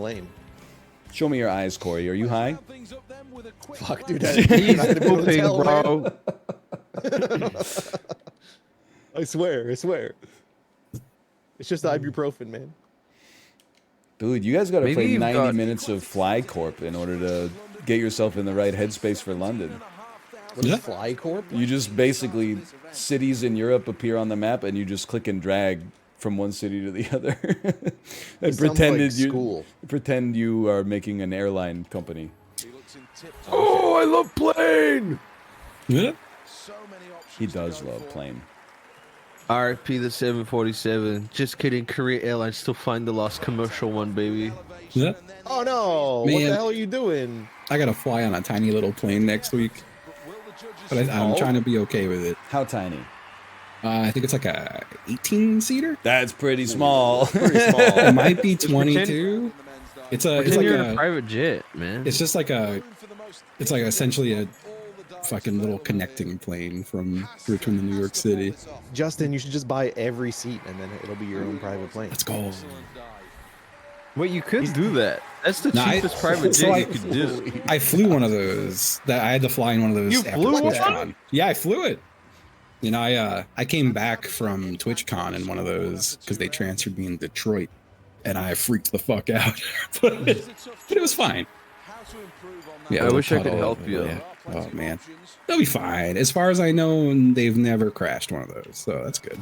plane. Show me your eyes, Kory. Are you high? Fuck, dude. He's pooping, bro. I swear. It's just ibuprofen, man. Dude, you guys got to play 90 got... minutes of Fly Corp in order to get yourself in the right headspace for London. What is Fly Corp? You just basically, cities in Europe appear on the map and you just click and drag from one city to the other. And pretend you are making an airline company. Oh, I love plane! Yeah. He does love plane. RFP the 747. Just kidding. Korea Airlines still find the lost commercial one, baby. Yeah. Oh no! Man, what the hell are you doing? I gotta fly on a tiny little plane next week, but I'm trying to be okay with it. How tiny? I think it's like a 18-seater. That's pretty small. It might be 22. It's like a private jet, man. It's just like it's like essentially a fucking little connecting plane from Richmond to New York City. Justin, you should just buy every seat and then it'll be your own private plane. Let's go. Wait, you could do that. That's the cheapest private jet you could do. I flew one of those. I had to fly in one of those. You flew one? Yeah, I flew it. You know, I came back from TwitchCon in one of those because they transferred me in Detroit, and I freaked the fuck out. but it was fine. Yeah, I wish I could help you. Yeah. Oh man, they'll be fine. As far as I know, they've never crashed one of those, so that's good.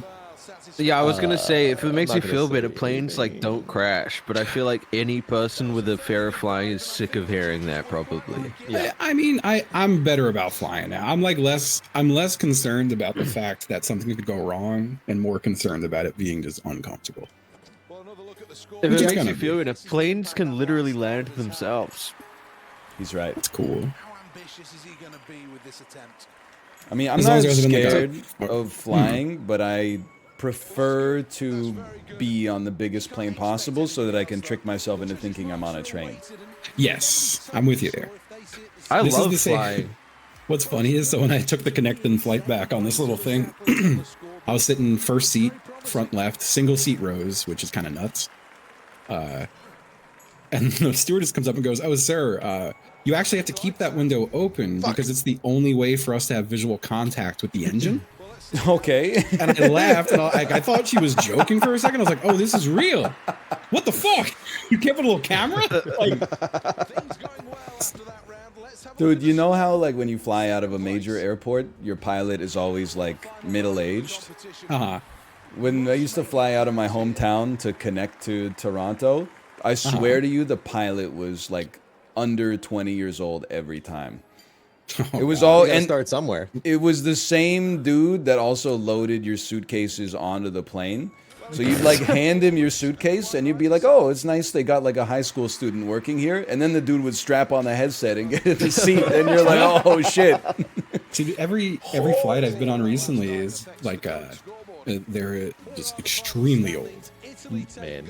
Yeah, I was gonna say, if it makes you feel better, planes like don't crash. But I feel like any person with a fear of flying is sick of hearing that, probably. Yeah, I mean, I'm better about flying now. I'm less concerned about the fact that something could go wrong, and more concerned about it being just uncomfortable. If it makes you feel better, planes can literally land themselves. He's right. It's cool. I mean, I'm not scared of flying, but I prefer to be on the biggest plane possible so that I can trick myself into thinking I'm on a train. Yes, I'm with you there. I love flying. What's funny is, so when I took the connecting flight back on this little thing, I was sitting first seat, front left, single seat rows, which is kind of nuts. And the stewardess comes up and goes, "Oh, sir, you actually have to keep that window open because it's the only way for us to have visual contact with the engine." Okay. And I laughed, and I thought she was joking for a second. I was like, "Oh, this is real. What the fuck? You kept a little camera?" Like, dude, you know how like when you fly out of a major airport, your pilot is always like middle-aged? uh-huh. When I used to fly out of my hometown to connect to Toronto, I swear to you, the pilot was like under 20 years old every time. It was all, and start somewhere. It was the same dude that also loaded your suitcases onto the plane. So you'd like hand him your suitcase and you'd be like, "Oh, it's nice they got like a high school student working here." And then the dude would strap on the headset and get in the seat and you're like, "Oh shit." See, every flight I've been on recently is like they're just extremely old. Man.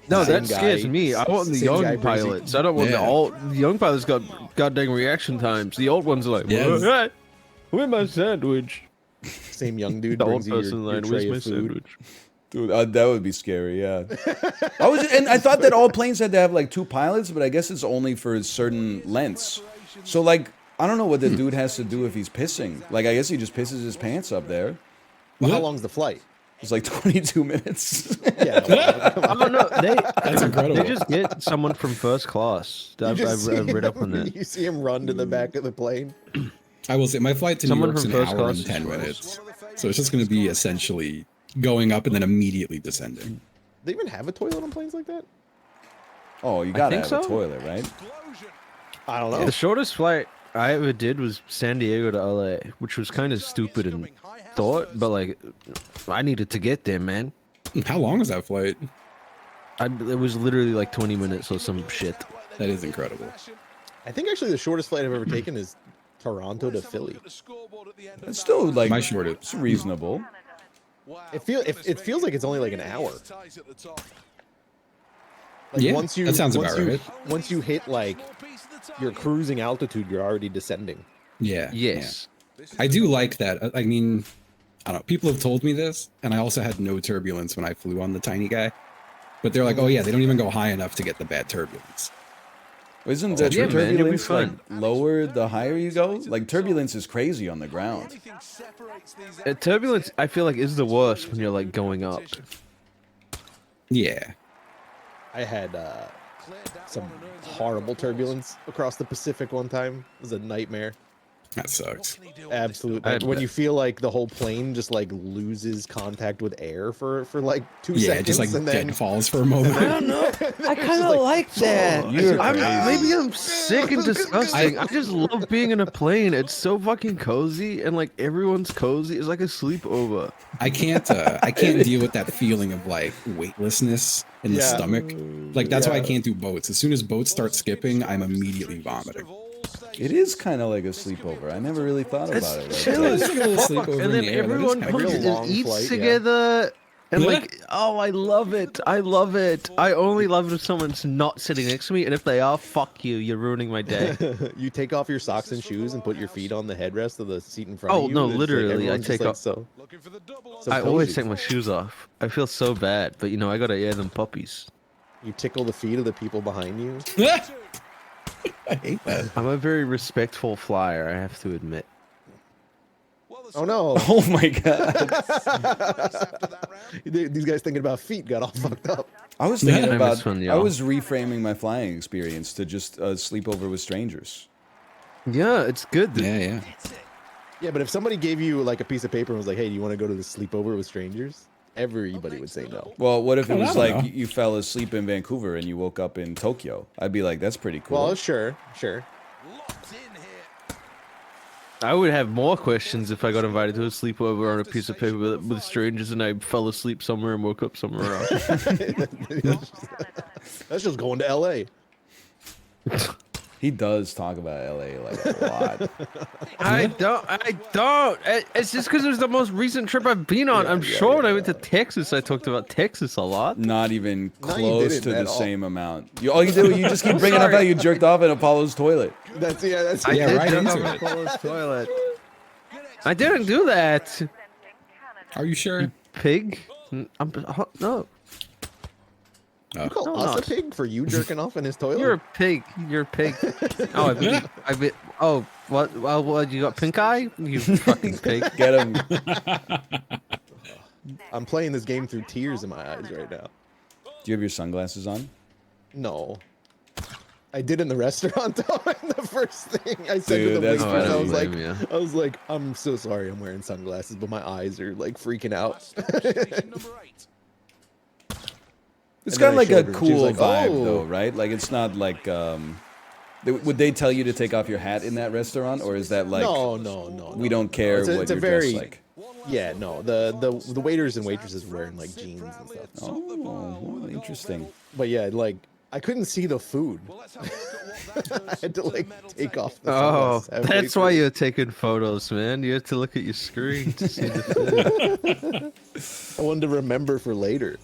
No, that scares me. I want the young pilots. I don't want the young pilots got goddamn reaction times. The old ones are like, "Hey, where's my sandwich?" Same young dude the brings old you person your line, tray "Where's my of food. sandwich?" Dude, that would be scary, yeah. I thought that all planes had to have like 2 pilots, but I guess it's only for certain lengths. So like, I don't know what the dude has to do if he's pissing. Like, I guess he just pisses his pants up there. Well, how long's the flight? It's like 22 minutes. Yeah. I don't know. That's incredible. They just get someone from first class. I've read up on that. You see him run to the back of the plane. I will say my flight to New York's an hour and 10 minutes. So it's just going to be essentially going up and then immediately descending. They even have a toilet on planes like that? Oh, you gotta have a toilet, right? I don't know. The shortest flight I ever did was San Diego to LA, which was kind of stupid in thought, but like, I needed to get there, man. How long was that flight? It was literally like 20 minutes or some shit. That is incredible. I think actually the shortest flight I've ever taken is Toronto to Philly. It's still like my shortest. It's reasonable. It feels like it's only like an hour. Like yeah, that sounds about right. Once you hit like your cruising altitude, you're already descending. Yeah. Yes. Yeah. I do like that. I mean, I don't know. People have told me this, and I also had no turbulence when I flew on the tiny guy. But they're like, oh yeah, they don't even go high enough to get the bad turbulence. Isn't that Yeah, man, you'll be turbulence fine. like lower the higher you go? Like turbulence is crazy on the ground. Turbulence, I feel like, is the worst when you're like going up. Yeah. I had some horrible turbulence across the Pacific one time. It was a nightmare. That sucks. Absolutely. I When bet. you feel like the whole plane just like loses contact with air for like 2 Yeah, seconds, just like and then dead falls for a moment. I don't know. I kind of like that. You're Maybe I'm sick and disgusting. I just love being in a plane. It's so fucking cozy, and like everyone's cozy. It's like a sleepover. I can't deal with that feeling of like weightlessness in the Yeah. stomach. Like that's why I Yeah. can't do boats. As soon as boats start skipping, I'm immediately vomiting. It is kind of like a sleepover. I never really thought about it. It's Like chill that. as It's like a little fuck. sleepover And in then the air. That is everyone kinda comes real and long eats flight, yeah. together. And Yeah. like, oh, I love it. I love it. I only love it if someone's not sitting next to me, and if they are, fuck you. You're ruining my day. you take off your socks and shoes and put your feet on the headrest of the seat in front Oh, of you. no, and it's like literally, I everyone's just, take off- so I always cozy. take my shoes off. I feel so bad, but you know, I gotta air them puppies. You tickle the feet of the people behind you. I hate that. I'm a very respectful flyer, I have to admit. Oh no! Oh my god! These guys thinking about feet got all fucked up. I was thinking I about. miss fun, I y'all. was reframing my flying experience to just a sleepover with strangers. Yeah, it's good. Yeah, yeah. Yeah, but if somebody gave you like a piece of paper and was like, "Hey, do you want to go to the sleepover with strangers?" Everybody would say no. Well, what if it Oh, I was don't like know. you fell asleep in Vancouver and you woke up in Tokyo? I'd be like, that's pretty cool. Well, sure. I would have more questions if I got invited to a sleepover on a piece of paper with strangers and I fell asleep somewhere and woke up somewhere else. That's just going to L.A. He does talk about LA like a lot. I don't. It's just because it was the most recent trip I've been on. I'm sure when I went to Texas, I talked about Texas a lot. Not even No, you close didn't to the at all. same amount. All you do, you just keep bringing up how you jerked off in Apollo's toilet. That's I Yeah, did right jump into on it. Apollo's toilet. I didn't do that. Are you sure? Pig? No. You call No, us no. a pig for you jerking off in his toilet? You're a pig. You're a pig. Oh, I bet. Oh, what? Well, what? You got pink eye? You fucking pig. Get him. I'm playing this game through tears in my eyes right now. Do you have your sunglasses on? No. I did in the restaurant though. And the first thing I said Dude, to the that's waitress, funny. I was like, I'm so sorry I'm wearing sunglasses, but my eyes are like freaking out. It's And got then I like a showed her, and she was cool like, vibe "Oh." though, right? Like it's not like would they tell you to take off your hat in that restaurant, or is that like no. we don't care It's a- what it's a you're very- dressed like? Yeah, no. The waiters and waitresses were wearing like jeans and stuff. Oh, interesting. But yeah, like I couldn't see the food. I had to like take off the Oh, sunglasses halfway that's why through. you're taking photos, man. You have to look at your screen to see the food. I wanted to remember for later.